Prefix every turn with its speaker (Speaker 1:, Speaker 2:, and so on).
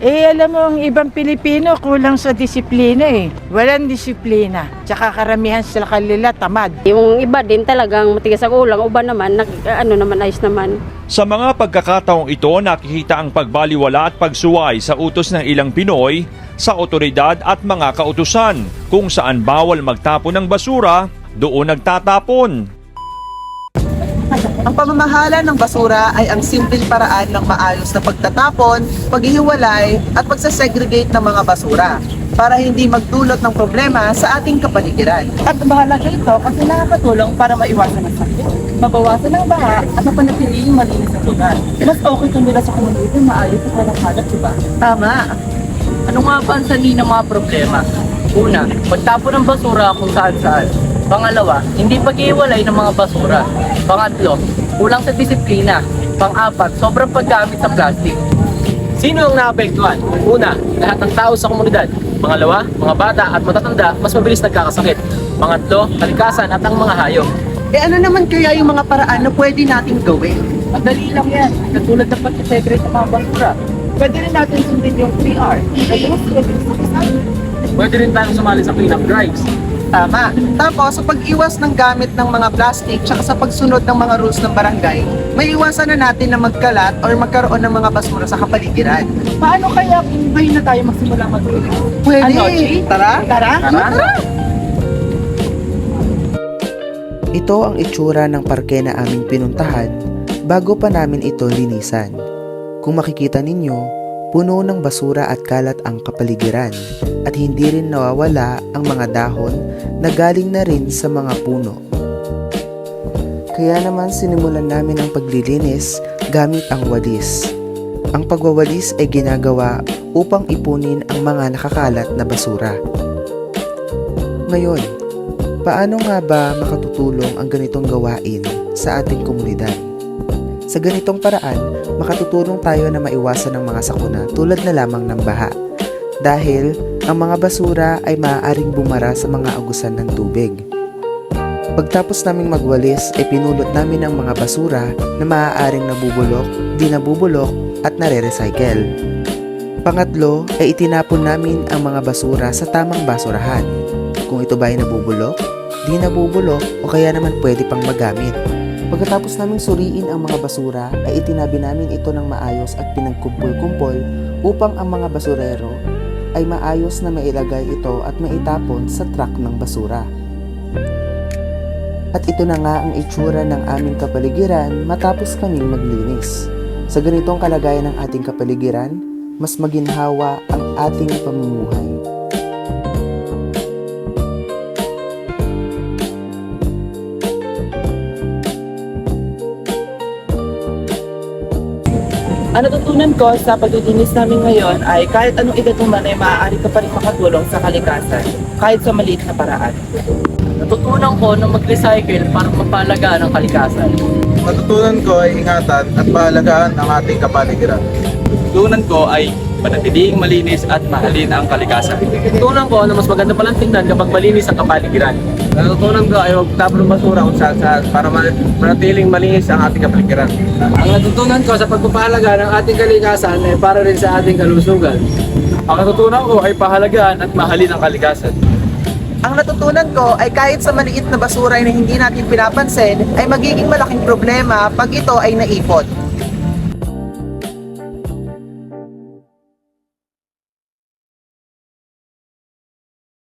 Speaker 1: Alam mo, ang ibang Pilipino kulang sa disiplina eh. Walang disiplina. Tsaka karamihan sila kanila tamad.
Speaker 2: Yung iba din talagang matigas sa ulang, uba naman, ayos naman.
Speaker 3: Sa mga pagkakataong ito, nakikita ang pagbaliwala at pagsuway sa utos ng ilang Pinoy sa otoridad at mga kautusan. Kung saan bawal magtapon ng basura, doon nagtatapon.
Speaker 4: Ang pamamahala ng basura ay ang simpleng paraan ng maayos na pagtatapon, paghihiwalay at pagsasegregate ng mga basura para hindi magdulot ng problema sa ating kapaligiran.
Speaker 5: At mahalaga ito kasi nakakatulong para maiwasan ang sakit, mabawasan ang baha at mapanatiling malinis ang lugar. Mas okay kung nila sa komunidad maayos at kalat-kalat, diba?
Speaker 4: Tama.
Speaker 5: Ano nga ba ang sanhi ng mga problema? Una, pagtapon ng basura kung saan-saan. Pangalawa, hindi paghihiwalay ng mga basura. Pangatlo, kulang sa disiplina. Pang-apat, sobrang paggamit sa plastic. Sino ang naapektuhan? Una, lahat ng tao sa komunidad. Pangalawa, mga bata at matatanda mas mabilis nagkakasakit. Pangatlo, kalikasan at ang mga hayop.
Speaker 4: Ano naman kaya yung mga paraan na pwede nating gawin?
Speaker 5: Madali lang yan. Katulad ng pag-segregate ng mga basura. Pwede rin natin sundin yung 3R. Pwede rin tayong sumali sa cleanup drives.
Speaker 4: Tama. Tapos, sa pag-iwas ng gamit ng mga plastic tsaka sa pagsunod ng mga rules ng barangay, may iwasan na natin na magkalat or magkaroon ng mga basura sa kapaligiran.
Speaker 5: Paano kaya kung ngayon na tayo magsimula mag-cleanup?
Speaker 4: Pwede.
Speaker 5: Ano, Chi?
Speaker 4: Tara.
Speaker 5: Tara?
Speaker 6: Ito ang itsura ng parke na aming pinuntahan bago pa namin ito linisan. Kung makikita ninyo, puno ng basura at kalat ang kapaligiran at hindi rin nawawala ang mga dahon na galing na rin sa mga puno. Kaya naman sinimulan namin ang paglilinis gamit ang walis. Ang pagwawalis ay ginagawa upang ipunin ang mga nakakalat na basura. Ngayon, paano nga ba makatutulong ang ganitong gawain sa ating komunidad? Sa ganitong paraan, makatutulong tayo na maiwasan ang mga sakuna tulad na lamang ng baha. Dahil ang mga basura ay maaaring bumara sa mga agusan ng tubig. Pagtapos naming magwalis ay pinulot namin ang mga basura na maaaring nabubulok, di nabubulok at nare-recycle. Pangatlo ay itinapon namin ang mga basura sa tamang basurahan. Kung ito ba ay nabubulok, di nabubulok o kaya naman pwede pang magamit. Pagkatapos naming suriin ang mga basura ay itinabi namin ito ng maayos at pinagkumpul-kumpol upang ang mga basurero ay maayos na mailagay ito at maitapon sa truck ng basura. At ito na nga ang itsura ng aming kapaligiran matapos kaming maglinis. Sa ganitong kalagayan ng ating kapaligiran, mas maginhawa ang ating pamumuhay.
Speaker 5: Ang natutunan ko sa paglilinis namin ngayon ay kahit anong edad mo man ay maaari ka pa rin makatulong sa kalikasan, kahit sa maliit na paraan. Natutunan ko na mag-recycle para mapalagaan ang kalikasan.
Speaker 7: Matutunan ko ay ingatan at pahalagaan ang ating kapaligiran.
Speaker 8: Natutunan ko ay panatiling malinis at mahalin ang kalikasan.
Speaker 5: Natutunan ko na mas maganda palang tingnan kapag malinis ang kapaligiran.
Speaker 7: Natutunan ko ay huwag tapon ng basura kung saan para manatiling malinis ang ating kapaligiran.
Speaker 8: Ang natutunan ko sa pagpapahalaga ng ating kalikasan ay para rin sa ating kalusugan. Ang natutunan ko ay pahalagaan at mahalin ang kalikasan.
Speaker 4: Ang natutunan ko ay kahit sa maliit na basura na hindi natin pinapansin, ay magiging malaking problema pag ito ay naipon.